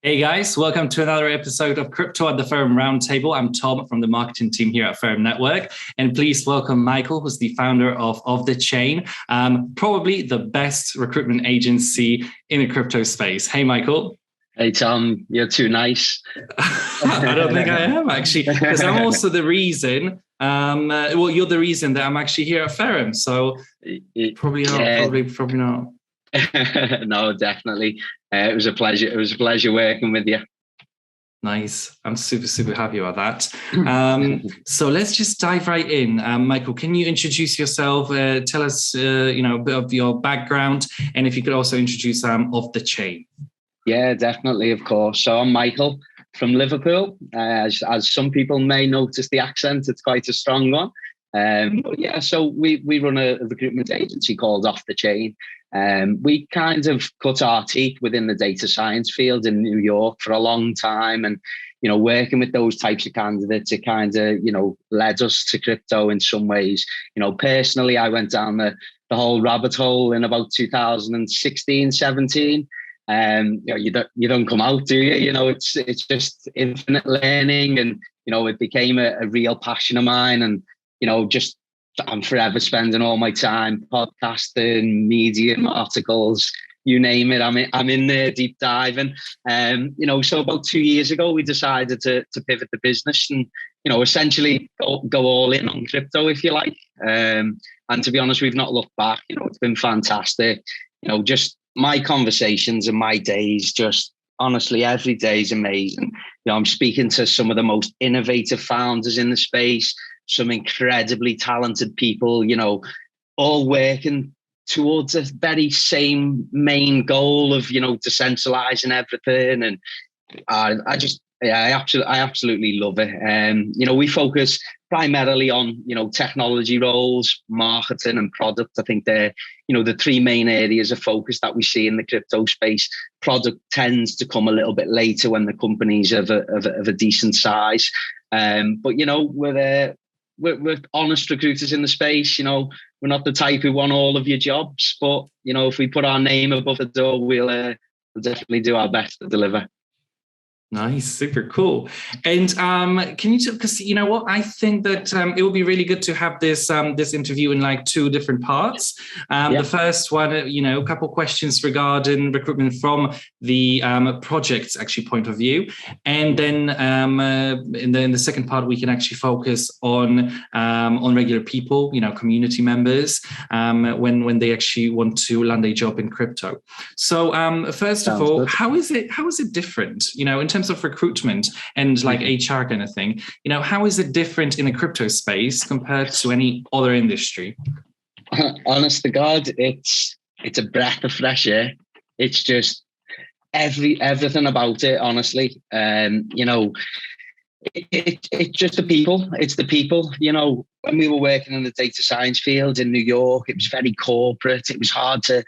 Hey guys, welcome to another episode of Crypto at the Ferrum Roundtable. I'm Tom from the marketing team here at Ferrum Network. And please welcome Michael, who's the founder of The Chain, probably the best recruitment agency in the crypto space. Hey, Michael. Hey, Tom, you're too nice. I don't think I am, actually, because I'm also the reason, you're the reason that I'm actually here at Ferrum. So probably not, probably not. No, definitely. It was a pleasure. It was a pleasure working with you. Nice. I'm super happy about that. So let's just dive right in. Michael, can you introduce yourself? Tell us, a bit of your background, and if you could also introduce of The Chain. Yeah, definitely, of course. So I'm Michael from Liverpool. As some people may notice the accent, it's quite a strong one. But yeah, so we run a recruitment agency called Off The Chain. We kind of cut our teeth within the data science field in New York for a long time. And, working with those types of candidates, it kind of, led us to crypto in some ways. Personally, I went down the whole rabbit hole in about 2016, 17. You don't come out, do you? It's just infinite learning. And, it became a real passion of mine. And, I'm forever spending all my time podcasting, Medium articles, you name it. I'm in there deep diving. So about 2 years ago, we decided to pivot the business and, essentially go all in on crypto, if you like. And to be honest, we've not looked back. It's been fantastic. Just my conversations and my days, just honestly, every day is amazing. I'm speaking to some of the most innovative founders in the space, some incredibly talented people, all working towards a very same main goal of, decentralizing everything. And I absolutely love it. We focus primarily on, technology roles, marketing and product. I think they're, the three main areas of focus that we see in the crypto space. Product tends to come a little bit later when the company's of a decent size. But, we're honest recruiters in the space. We're not the type who want all of your jobs, but, if we put our name above the door, we'll definitely do our best to deliver. Nice, super cool. And can you, because you know what, I think that it would be really good to have this interview in like two different parts. The first one, a couple of questions regarding recruitment from the project's actually point of view, and then in the second part we can actually focus on regular people, community members, when they actually want to land a job in crypto. So first of all, how is it different, in terms of recruitment and like HR kind of thing, how is it different in a crypto space compared to any other industry? Honest to God, it's a breath of fresh air. It's just everything about it, honestly. It's just the people. It's the people. When we were working in the data science field in New York, it was very corporate. It was hard to,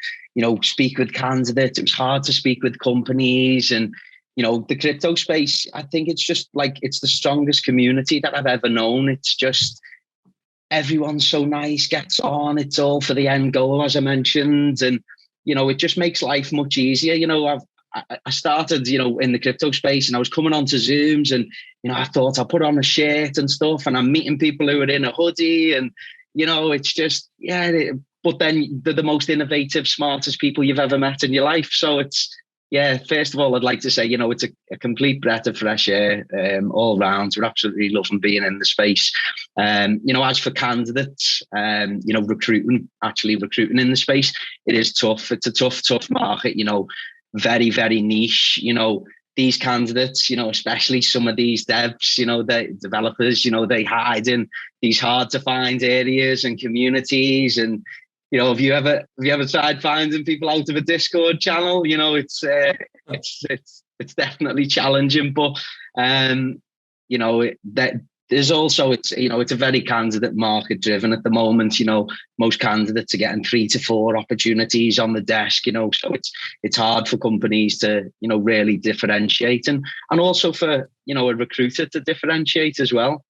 speak with candidates. It was hard to speak with companies. And the crypto space, I think it's just like, it's the strongest community that I've ever known. It's just, everyone's so nice, gets on. It's all for the end goal, as I mentioned. And, it just makes life much easier. I started, in the crypto space, and I was coming onto Zooms, and, I thought I'll put on a shirt and stuff, and I'm meeting people who are in a hoodie, and, it's just, but then they're the most innovative, smartest people you've ever met in your life. So it's, first of all, I'd like to say, it's a complete breath of fresh air all round. We're absolutely loving being in the space. As for candidates, recruiting in the space, it is tough. It's a tough market, very, very niche. These candidates, especially some of these devs, the developers, they hide in these hard to find areas and communities. And have you ever tried finding people out of a Discord channel? It's definitely challenging, but there's also, it's a very candidate market driven at the moment. Most candidates are getting 3 to 4 opportunities on the desk. So it's hard for companies to really differentiate, and also for a recruiter to differentiate as well.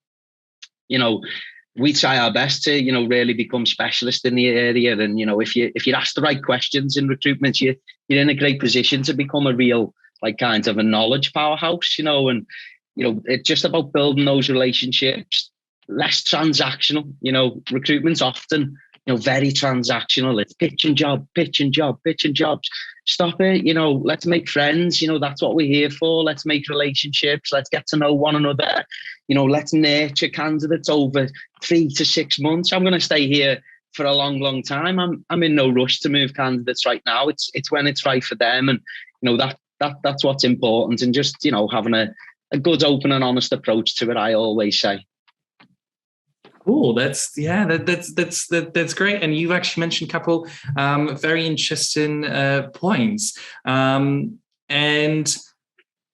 We try our best to, really become specialist in the area. And, if you ask the right questions in recruitment, you're in a great position to become a real like kind of a knowledge powerhouse, and it's just about building those relationships, less transactional. Recruitment's often very transactional. It's pitching jobs. Stop it. Let's make friends. That's what we're here for. Let's make relationships. Let's get to know one another. Let's nurture candidates over 3 to 6 months. I'm going to stay here for a long, long time. I'm in no rush to move candidates right now. It's when it's right for them. And, that's what's important. And just, having a good, open and honest approach to it, I always say. Cool. That's great. And you've actually mentioned a couple very interesting points. And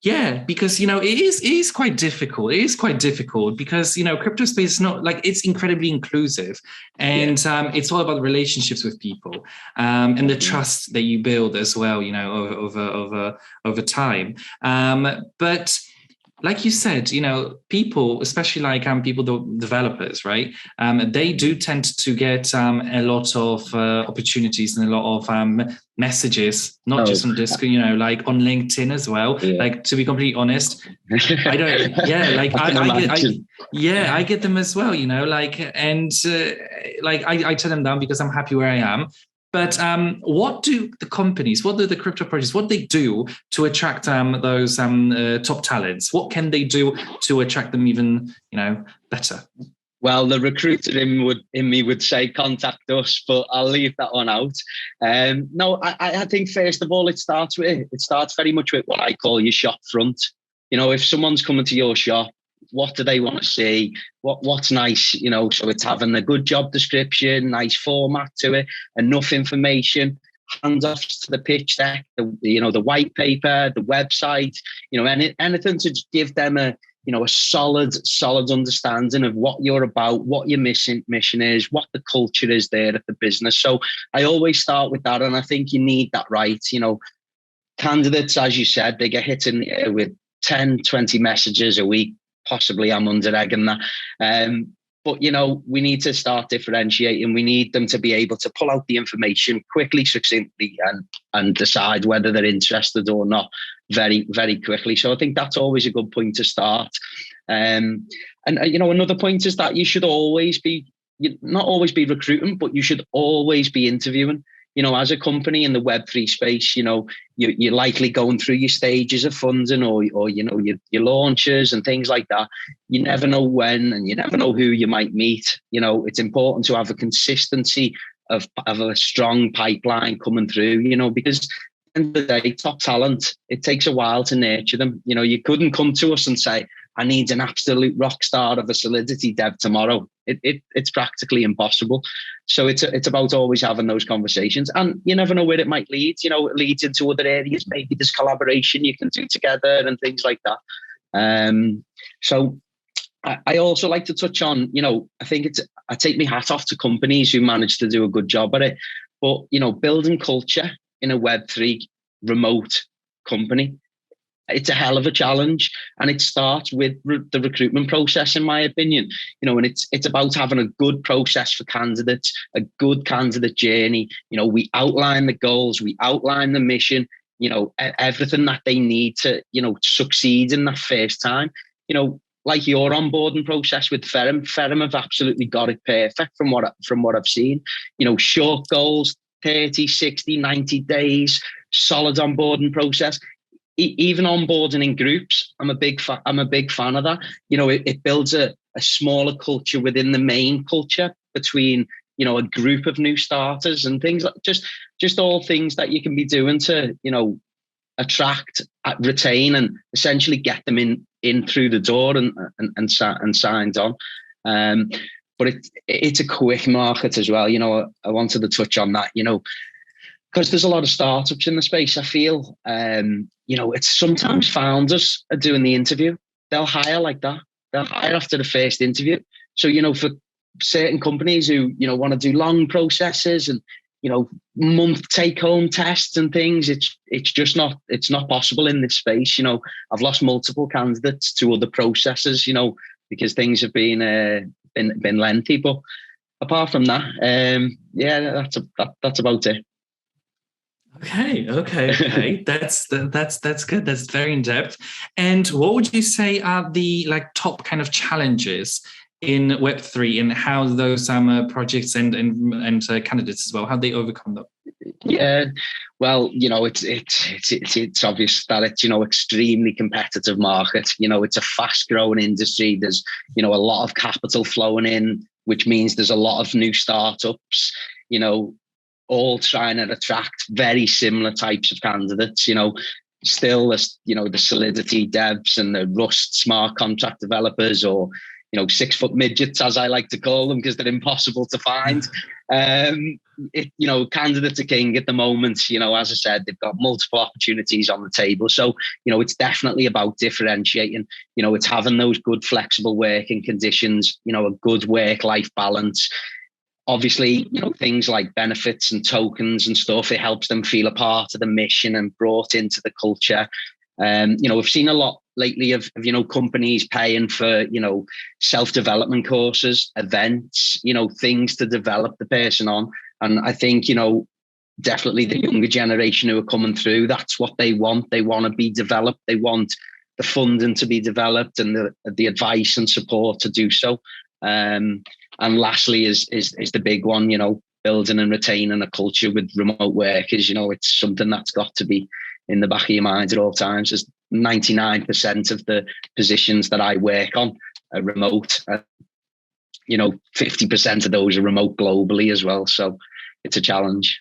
yeah, because it is quite difficult. It is quite difficult because crypto space is not like, it's incredibly inclusive, and it's all about relationships with people and the trust that you build as well. Over time. But like you said, people, especially like people, developers, right? They do tend to get a lot of opportunities and a lot of messages, not just on Discord, like on LinkedIn as well. Yeah. Like, to be completely honest, I don't. Yeah, like I get them as well. And I turn them down because I'm happy where I am. But what do the companies, what do the crypto projects, what they do to attract those top talents? What can they do to attract them even, better? Well, the recruiter in me would say contact us, but I'll leave that one out. No, I think first of all, it starts very much with what I call your shop front. If someone's coming to your shop, what do they want to see? What's nice, so it's having a good job description, nice format to it, enough information, handoffs to the pitch deck, the white paper, the website, anything to give them a solid understanding of what you're about, what your mission is, what the culture is there at the business. So I always start with that. And I think you need that right. Candidates, as you said, they get hit in the air with 10, 20 messages a week. Possibly I'm under-egging that. But, we need to start differentiating. We need them to be able to pull out the information quickly, succinctly, and decide whether they're interested or not very, very quickly. So I think that's always a good point to start. And another point is that you should not always be recruiting, but you should always be interviewing. As a company in the Web3 space, you're likely going through your stages of funding or your launches and things like that. You never know when, and you never know who you might meet. It's important to have a consistency of a strong pipeline coming through, because at the end of the day, top talent, it takes a while to nurture them. You couldn't come to us and say, I need an absolute rock star of a Solidity dev tomorrow. It's practically impossible. So it's about always having those conversations, and you never know where it might lead. It leads into other areas. Maybe there's collaboration you can do together and things like that. So I also like to touch on, I think I take my hat off to companies who manage to do a good job at it. But, building culture in a Web3 remote company, it's a hell of a challenge, and it starts with the recruitment process, in my opinion. And it's about having a good process for candidates, a good candidate journey. We outline the goals, we outline the mission, everything that they need to, succeed in that first time. Like your onboarding process with Ferrum have absolutely got it perfect from what I've seen. Short goals, 30, 60, 90 days, solid onboarding process. Even onboarding in groups, I'm a big fan of that. It builds a smaller culture within the main culture between, a group of new starters and things like just all things that you can be doing to, attract, retain, and essentially get them in through the door and signed on. But it's a quick market as well. I wanted to touch on that, because there's a lot of startups in the space. I feel, it's sometimes founders are doing the interview. They'll hire like that. They'll hire after the first interview. So, for certain companies who, want to do long processes and, month take home tests and things, it's not possible in this space. I've lost multiple candidates to other processes, because things have been lengthy. But apart from that, that's about it. Okay. That's good. That's very in depth. And what would you say are the top kind of challenges in Web3, and how those projects and candidates as well, how they overcome them? Yeah, well, it's obvious that it's extremely competitive market. It's a fast growing industry. There's a lot of capital flowing in, which means there's a lot of new startups. All trying to attract very similar types of candidates. Still, the Solidity devs and the Rust smart contract developers, or 6-foot midgets, as I like to call them, because they're impossible to find. Candidates are king at the moment. As I said, they've got multiple opportunities on the table. So, it's definitely about differentiating. It's having those good flexible working conditions, a good work-life balance. Obviously, things like benefits and tokens and stuff, it helps them feel a part of the mission and brought into the culture. We've seen a lot lately of companies paying for, self-development courses, events, things to develop the person on. And I think, definitely the younger generation who are coming through, that's what they want. They want to be developed. They want the funding to be developed and the advice and support to do so. And lastly is the big one, building and retaining a culture with remote workers. It's something that's got to be in the back of your mind at all times. As 99% of the positions that I work on are remote. 50% of those are remote globally as well. So it's a challenge.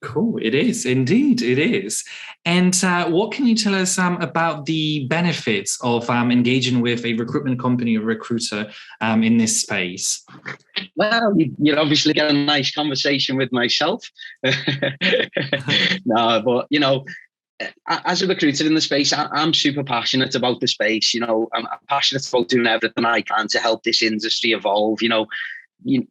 Cool. It is. Indeed, it is. And what can you tell us about the benefits of engaging with a recruitment company or recruiter in this space? Well, you obviously get a nice conversation with myself. No, but, as a recruiter in the space, I'm super passionate about the space. I'm passionate about doing everything I can to help this industry evolve, and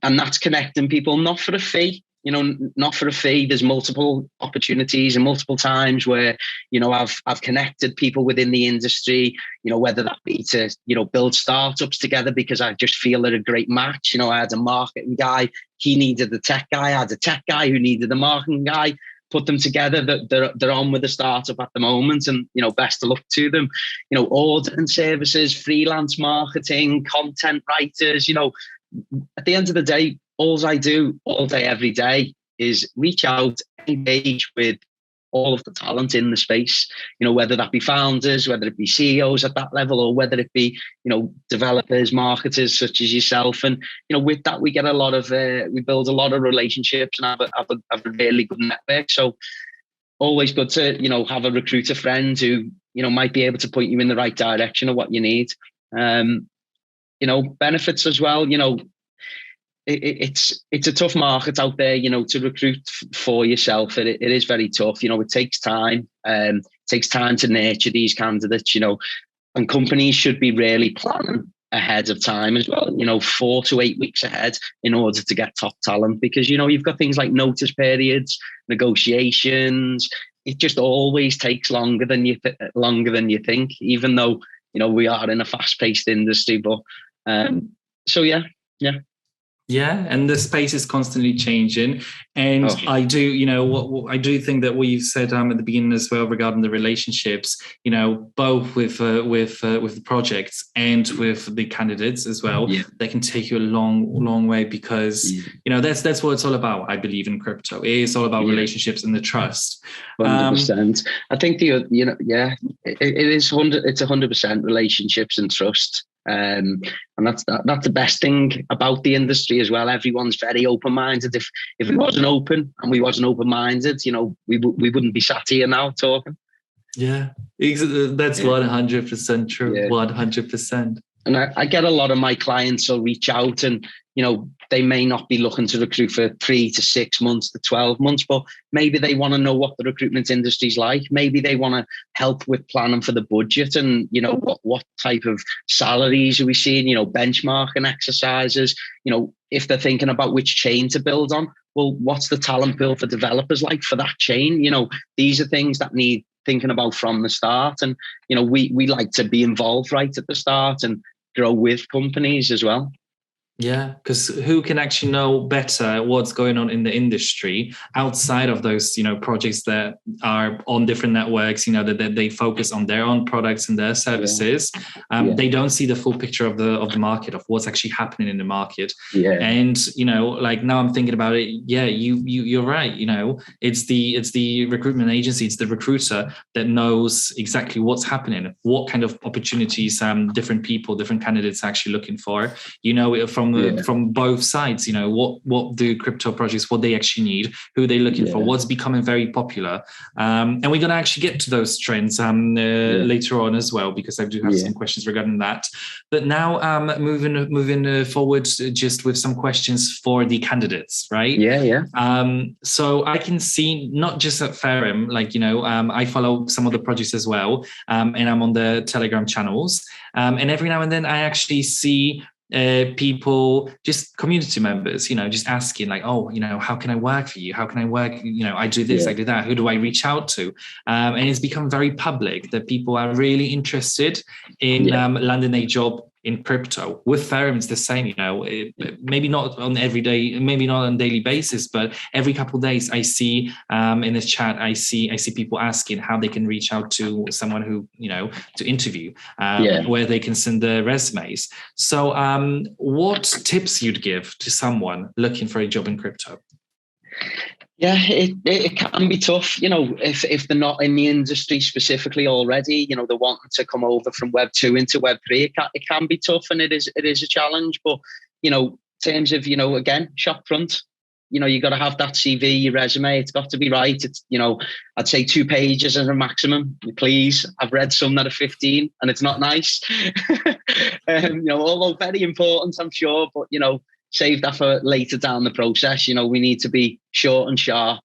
that's connecting people, not for a fee. Not for a fee. There's multiple opportunities and multiple times where, I've connected people within the industry, whether that be to, build startups together because I just feel they're a great match. I had a marketing guy, he needed the tech guy. I had a tech guy who needed the marketing guy. Put them together. They're on with a startup at the moment, and best of luck to them. Ordering services, freelance marketing, content writers. At the end of the day, all I do all day, every day is reach out, engage with all of the talent in the space, whether that be founders, whether it be CEOs at that level, or whether it be, developers, marketers such as yourself. And, with that, we get we build a lot of relationships and have a really good network. So always good to, have a recruiter friend who, might be able to point you in the right direction of what you need. Benefits as well, it's a tough market out there, to recruit for yourself. It is very tough. It takes time. It takes time to nurture these candidates, and companies should be really planning ahead of time as well, 4 to 8 weeks ahead in order to get top talent, because, you've got things like notice periods, negotiations. It just always takes longer than you think, even though, we are in a fast paced industry. But so, yeah. Yeah, and the space is constantly changing, and I do, I do think that what you've said at the beginning as well regarding the relationships, both with the projects and with the candidates as well, they can take you a long way, because that's what it's all about. I believe in crypto. It is all about relationships and the trust. 100%. I think it is 100. It's 100% relationships and trust. And that's the best thing about the industry as well. Everyone's very open-minded. If it wasn't open and we wasn't open-minded, we wouldn't be sat here now talking. Yeah, that's 100% true. 100%. And I get a lot of my clients will reach out and, they may not be looking to recruit for 3 to 6 months to 12 months, but maybe they want to know what the recruitment industry is like. Maybe they want to help with planning for the budget and, what type of salaries are we seeing, benchmarking exercises, if they're thinking about which chain to build on, well, what's the talent pool for developers like for that chain? These are things that need thinking about from the start. And, we like to be involved right at the start and grow with companies as well. Yeah, because who can actually know better what's going on in the industry outside of those, projects that are on different networks, that they focus on their own products and their services. They don't see the full picture of the market, of what's actually happening in the market. And, like now I'm thinking about it. Yeah, you're right. It's the recruitment agency, it's the recruiter that knows exactly what's happening, what kind of opportunities different people, different candidates are actually looking for. From both sides, what do crypto projects, what they actually need, who they're looking for, what's becoming very popular. And we're going to actually get to those trends later on as well, because I do have some questions regarding that. But now moving forward, just with some questions for the candidates, right? So I can see not just at Ferrum, I follow some of the projects as well, and I'm on the Telegram channels. And every now and then I actually see people, just community members, just asking like, oh, how can I work for you? How can I work? I do this, I do that. Who do I reach out to? And it's become very public that people are really interested in landing a job in crypto. With Ferrum, it's the same, maybe not on every day, maybe not on a daily basis, but every couple of days I see in this chat, I see people asking how they can reach out to someone who, to interview, where they can send their resumes. So what tips you'd give to someone looking for a job in crypto? Yeah, it can be tough, if they're not in the industry specifically already, they're wanting to come over from Web 2 into Web 3. It can be tough, and it is a challenge. But, in terms of, again, shop front, you got to have that CV, your resume. It's got to be right. It's, I'd say 2 pages as a maximum, please. I've read some that are 15 and it's not nice. Although very important, I'm sure, but, save that for later down the process. We need to be short and sharp.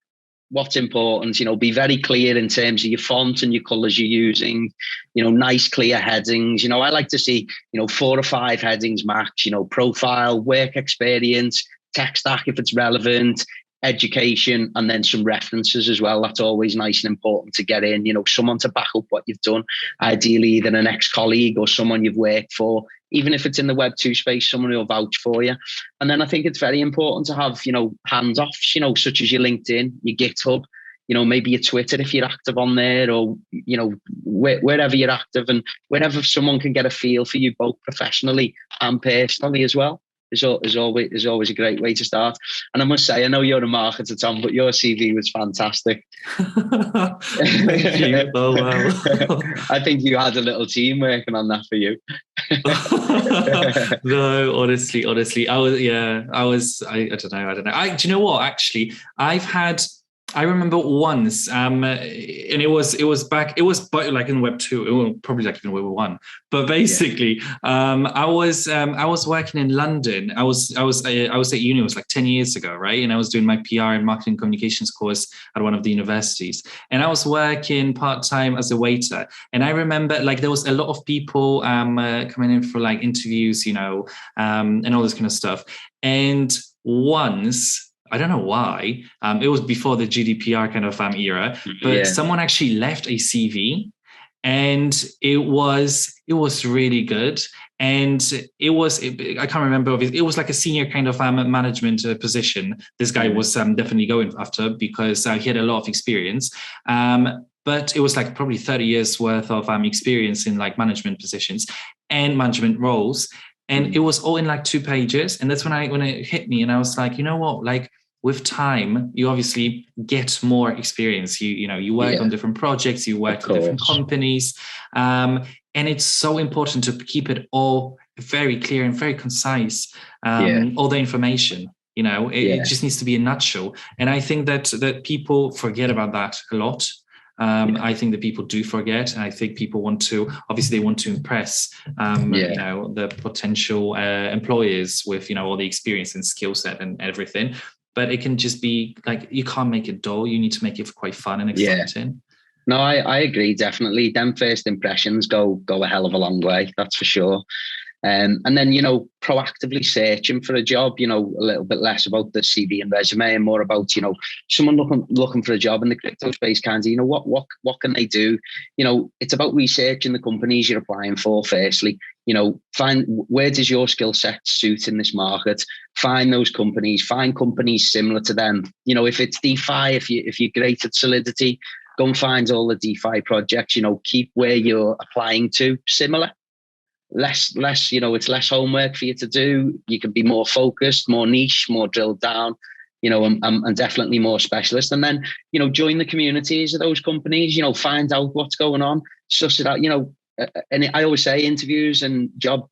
What's important, be very clear in terms of your font and your colors you're using, nice clear headings. I like to see, 4 or 5 headings max, profile, work experience, tech stack if it's relevant, education, and then some references as well. That's always nice and important to get in, someone to back up what you've done, ideally either an ex-colleague or someone you've worked for, even if it's in the Web 2 space, someone who'll vouch for you. And then I think it's very important to have, hands-offs, such as your LinkedIn, your GitHub, maybe your Twitter if you're active on there, or, wherever you're active, and wherever someone can get a feel for you both professionally and personally as well. Is always a great way to start. And I must say, I know you're a marketer, Tom, but your CV was fantastic. Thank you. Oh, wow. I think you had a little team working on that for you. No, honestly, I don't know. Do you know what? Actually, I remember once, and it was back like in Web 2, it was probably like in Web 1. But basically, I was working in London. I was at uni. It was like 10 years ago, right? And I was doing my PR and marketing communications course at one of the universities. And I was working part-time as a waiter. And I remember like there was a lot of people coming in for like interviews, and all this kind of stuff. And once, I don't know why, it was before the GDPR kind of era, but someone actually left a CV, and it was really good. And I can't remember, it was like a senior kind of management position. This guy was definitely going after, because he had a lot of experience. But it was like probably 30 years worth of experience in like management positions and management roles. And it was all in like 2 pages. And that's when it hit me, and I was like, you know what, like, with time, you obviously get more experience. You work on different projects, you work with different companies. And it's so important to keep it all very clear and very concise, all the information. It just needs to be a nutshell. And I think that people forget about that a lot. I think that people do forget, and I think people want to impress, the potential employers with, all the experience and skill set and everything. But it can just be like, you can't make it dull. You need to make it quite fun and exciting. No, I agree, definitely. Them first impressions go a hell of a long way, that's for sure. And then, proactively searching for a job, a little bit less about the CV and resume and more about, someone looking for a job in the crypto space, kind of, what can they do? It's about researching the companies you're applying for firstly. Find where does your skill set suit in this market? Find those companies, find companies similar to them. If it's DeFi, if you're great at Solidity, go and find all the DeFi projects, keep where you're applying to similar. Less, it's less homework for you to do. You can be more focused, more niche, more drilled down, and definitely more specialist. And then, join the communities of those companies, find out what's going on, suss it out, and I always say interviews and job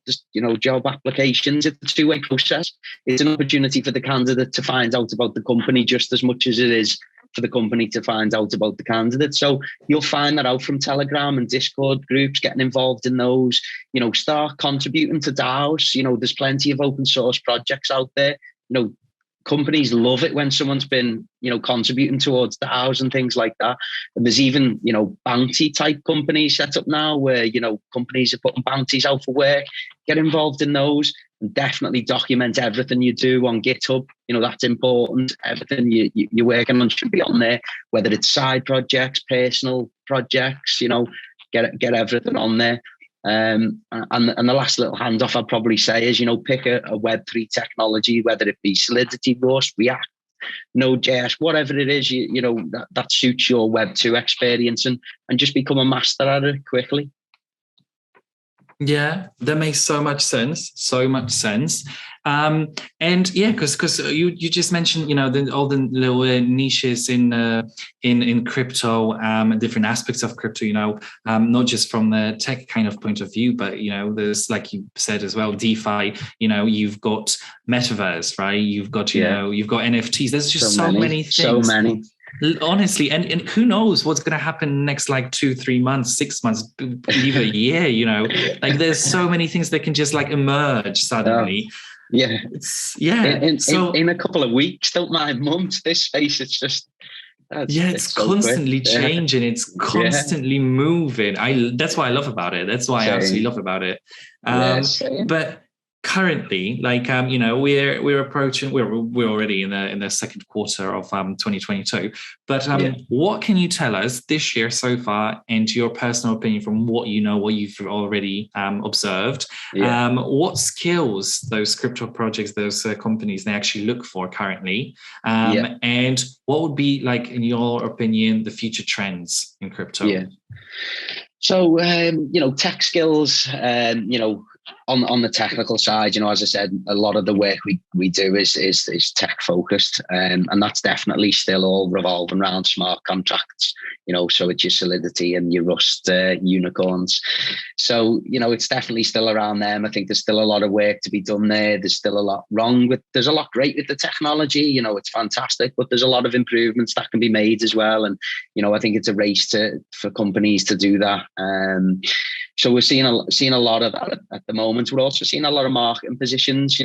applications, it's a two-way process. It's an opportunity for the candidate to find out about the company just as much as it is for the company to find out about the candidate. So you'll find that out from Telegram and Discord groups, getting involved in those, start contributing to DAOs. There's plenty of open source projects out there. Companies love it when someone's been, contributing towards DAOs and things like that. And there's even, bounty type companies set up now where, companies are putting bounties out for work. Get involved in those and definitely document everything you do on GitHub. That's important. Everything you're working on should be on there, whether it's side projects, personal projects, get everything on there. And the last little handoff I'd probably say is, pick a Web3 technology, whether it be Solidity, Rust, React, Node.js, whatever it is, that suits your Web2 experience and just become a master at it quickly. Yeah, that makes so much sense. And yeah, because you just mentioned, all the little niches in crypto, different aspects of crypto, not just from the tech kind of point of view, but, there's, like you said as well, DeFi, you've got metaverse, right? You've got, you've got NFTs. There's just so many things. So many. Honestly, and who knows what's going to happen next, like 2-3 months, 6 months, even a year, like there's so many things that can just like emerge suddenly. Yeah. In a couple of weeks, don't mind months, this space, it's just, it's so constantly changing. It's constantly moving. That's what I love about it. That's why I absolutely love about it. But currently, like we're approaching, we're already in the second quarter of 2022. But what can you tell us this year so far, and your personal opinion from what what you've already observed? What skills those crypto projects, those companies, they actually look for currently, and what would be, like, in your opinion, the future trends in crypto? So tech skills, on the technical side, as I said, a lot of the work we do is tech focused, and that's definitely still all revolving around smart contracts, so it's your Solidity and your Rust unicorns. So, it's definitely still around them. I think there's still a lot of work to be done there. There's still a lot there's a lot great with the technology, it's fantastic, but there's a lot of improvements that can be made as well. And, I think it's a race for companies to do that. So we're seeing a lot of that at the moment. We're also seeing a lot of marketing positions.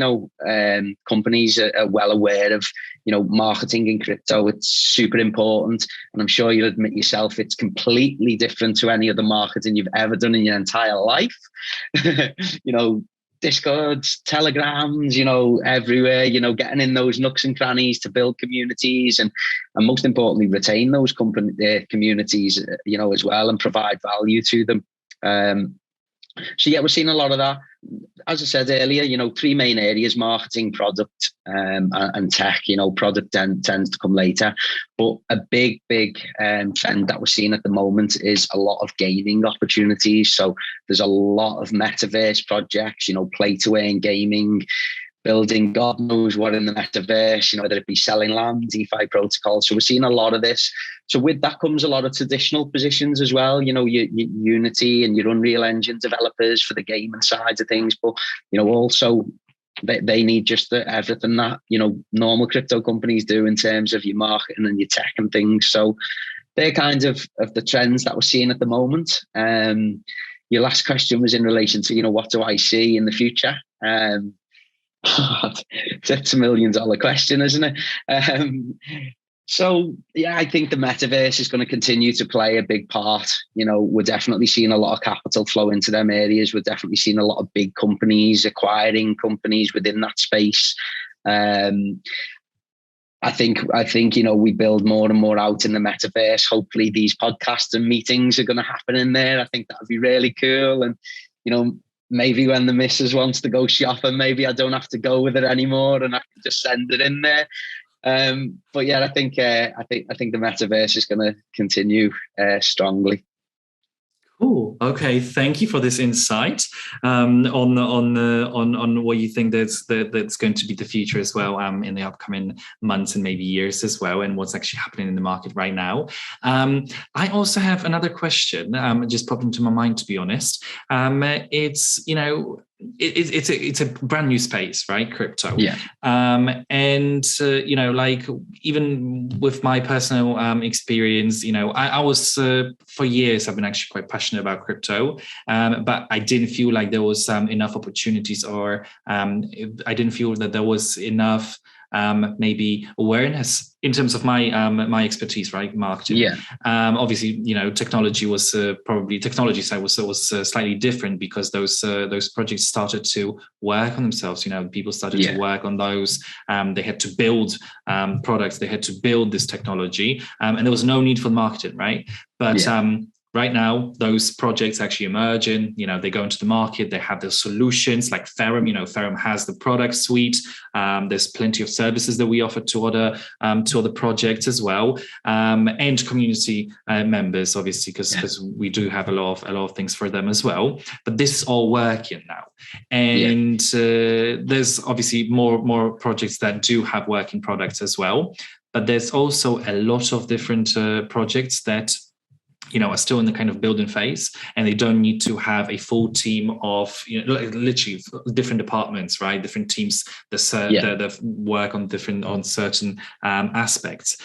Companies are well aware of, marketing in crypto. It's super important. And I'm sure you'll admit yourself, it's completely different to any other marketing you've ever done in your entire life. Discords, Telegrams, everywhere, getting in those nooks and crannies to build communities and most importantly, retain those communities, as well, and provide value to them. So we're seeing a lot of that. As I said earlier, 3 main areas: marketing, product, and tech. Product tends to come later, but a big trend that we're seeing at the moment is a lot of gaming opportunities. So there's a lot of metaverse projects, play to earn gaming, building God knows what in the metaverse, whether it be selling land, DeFi protocols. So we're seeing a lot of this. So with that comes a lot of traditional positions as well, your Unity and your Unreal Engine developers for the gaming side of things. But, also they need just everything that, normal crypto companies do in terms of your marketing and your tech and things. So they're kind of the trends that we're seeing at the moment. Your last question was in relation to, what do I see in the future? That's $1 million question, isn't it? So, yeah, I think the metaverse is going to continue to play a big part. We're definitely seeing a lot of capital flow into them areas. We're definitely seeing a lot of big companies acquiring companies within that space. I think, we build more and more out in the metaverse. Hopefully these podcasts and meetings are going to happen in there. I think that would be really cool. And, maybe when the missus wants to go shopping, maybe I don't have to go with it anymore and I can just send it in there. But yeah, I think the metaverse is going to continue strongly. Cool. Okay. Thank you for this insight on what you think that's going to be the future as well in the upcoming months and maybe years as well, and what's actually happening in the market right now. I also have another question. Just popped into my mind, to be honest. It's it's a brand new space, right? Crypto. Yeah. And like even with my personal experience, I was for years I've been actually quite passionate about crypto, but I didn't feel like there was enough opportunities, or I didn't feel that there was enough maybe awareness in terms of my my expertise, right? Marketing. Yeah. Obviously, technology was probably technology side was slightly different, because those projects started to work on themselves. People started to work on those. They had to build products. They had to build this technology, and there was no need for marketing, right? But right now, those projects actually emerge and, they go into the market, they have the solutions like Ferrum. Ferrum has the product suite. There's plenty of services that we offer to other projects as well. And community members, obviously, because we do have a lot of things for them as well. But this is all working now. And there's obviously more projects that do have working products as well. But there's also a lot of different projects that are still in the kind of building phase, and they don't need to have a full team of literally different departments, right? Different teams that work on certain aspects.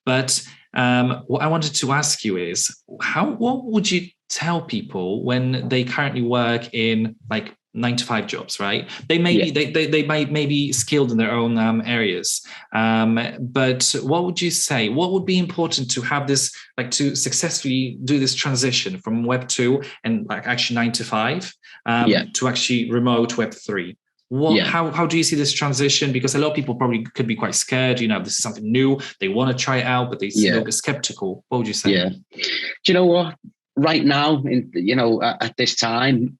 But what I wanted to ask you is, what would you tell people when they currently work in like 9-to-5 jobs, right? They may be they might be skilled in their own areas, but what would you say? What would be important to have this, like, to successfully do this transition from Web 2 and like actually 9-to-5 to actually remote Web 3? How do you see this transition? Because a lot of people probably could be quite scared. This is something new. They want to try it out, but they're a little bit skeptical. What would you say? Yeah. Do you know what? Right now, at this time,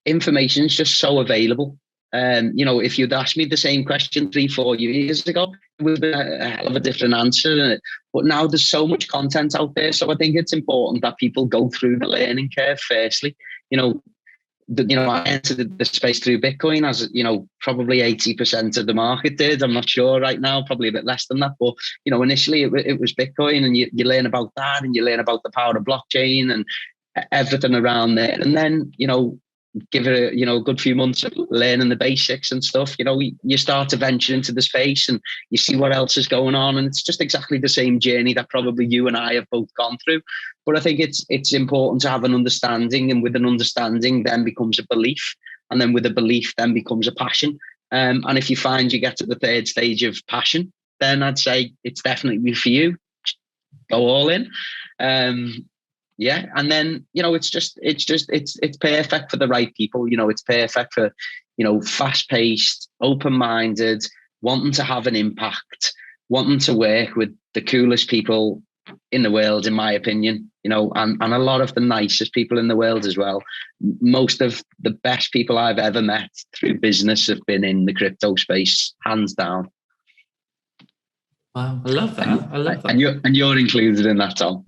information is just so available. If you'd asked me the same question 3-4 years ago, it would have been a hell of a different answer. But now there's so much content out there. So I think it's important that people go through the learning curve firstly. I entered the space through Bitcoin, as probably 80% of the market did. I'm not sure right now, probably a bit less than that. But initially it was Bitcoin, and you learn about that, and you learn about the power of blockchain and everything around there. And then give it a good few months of learning the basics and stuff. You start to venture into the space and you see what else is going on, and it's just exactly the same journey that probably you and I have both gone through. But I think it's important to have an understanding, and with an understanding then becomes a belief, and then with a belief then becomes a passion. And if you find you get to the third stage of passion, then I'd say it's definitely for you. Go all in. And then it's perfect for the right people. It's perfect for fast-paced, open-minded, wanting to have an impact, wanting to work with the coolest people in the world, in my opinion. And a lot of the nicest people in the world as well. Most of the best people I've ever met through business have been in the crypto space, hands down. Wow, I love that. And you're included in that, Tom.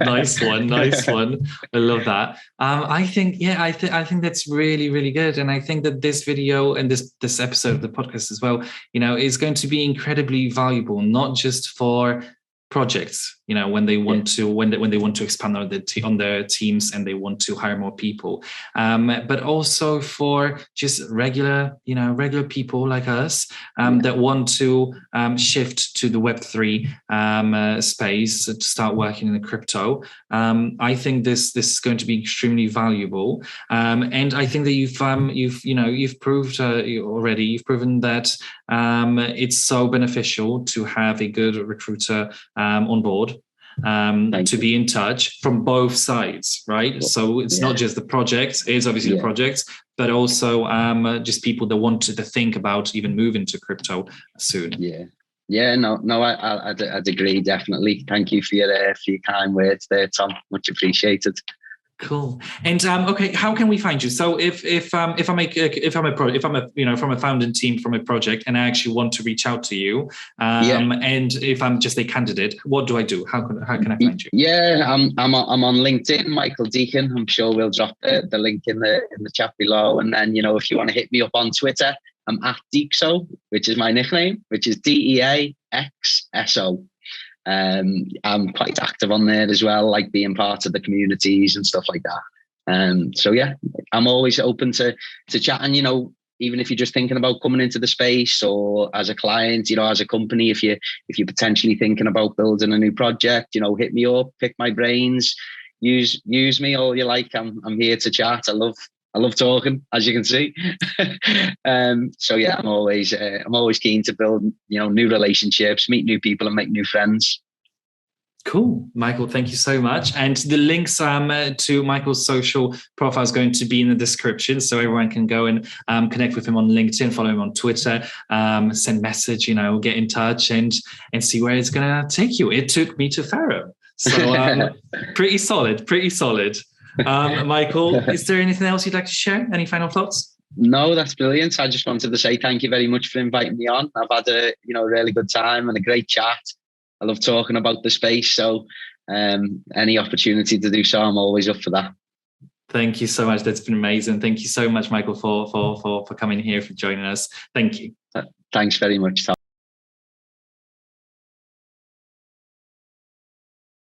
Nice one. I love that. I think that's really, really good. And I think that this video and this episode of the podcast as well, is going to be incredibly valuable, not just for projects, when they want to when they want to expand on their teams and they want to hire more people, but also for just regular people like us that want to shift to the Web3 space to start working in the crypto. I think this is going to be extremely valuable, and I think that you've proved already. You've proven that it's so beneficial to have a good recruiter on board, to be in touch from both sides, right? So it's not just the projects, it's obviously the projects, but also just people that want to think about even moving to crypto soon. I'd agree, definitely. Thank you for your kind words there, Tom. Much appreciated. Cool. And okay, how can we find you? So if I'm a founding team from a project and I actually want to reach out to you, and if I'm just a candidate, what do I do? How can I find you? Yeah, I'm on LinkedIn, Michael Deakin. I'm sure we'll drop the link in the chat below. And then if you want to hit me up on Twitter, I'm at Deakso, which is my nickname, which is DEAXSO. I'm quite active on there as well, like being part of the communities and stuff like that. So yeah, I'm always open to chatting, even if you're just thinking about coming into the space, or as a client, as a company, if you're potentially thinking about building a new project, hit me up, pick my brains, use me all you like. I'm here to chat. I love talking, as you can see. So yeah, I'm always keen to build, new relationships, meet new people and make new friends. Cool. Michael, thank you so much. And the links to Michael's social profile is going to be in the description, so everyone can go and connect with him on LinkedIn, follow him on Twitter, send message, get in touch and see where it's going to take you. It took me to Ferrum. So pretty solid. Michael, is there anything else you'd like to share? Any final thoughts? No, that's brilliant. I just wanted to say thank you very much for inviting me on. I've had a really good time and a great chat. I love talking about the space. So any opportunity to do so, I'm always up for that. Thank you so much. That's been amazing. Thank you so much, Michael, for coming here, for joining us. Thank you. Thanks very much, Tom.